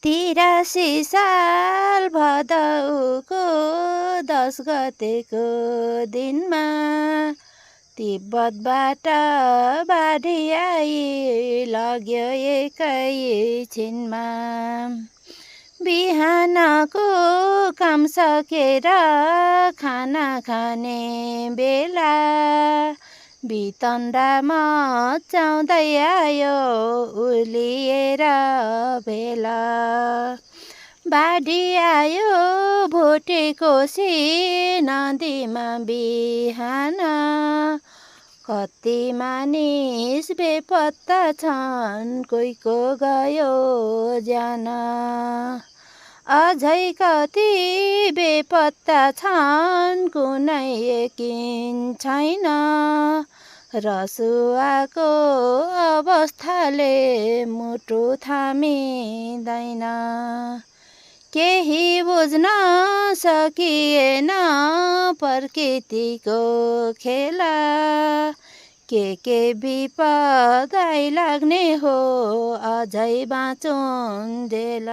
83 साल भदौको 10 गतेको दिनमा तिब्बतबाट बाढी आई लग्यो एकैछिनमा। बिहानको काम सकेर खाना खाने बेला बितन्दा मचाउँदै आयो उर्लिएर भेला। बाढी आयो भुटेकोसी नदीमा बिहान कति मानिस बेपत्ता छन् कोहीको गयो ज्यान। अझै कति बेपत्ता छन् कुनै यकिन छैन। रसुवाको अवस्थाले मुटु थामिँदैन। केही बुझ्न सकिएन प्रकृतिको खेला। के विपद आइलाग्ने हो अझै बाँचुन्जेल।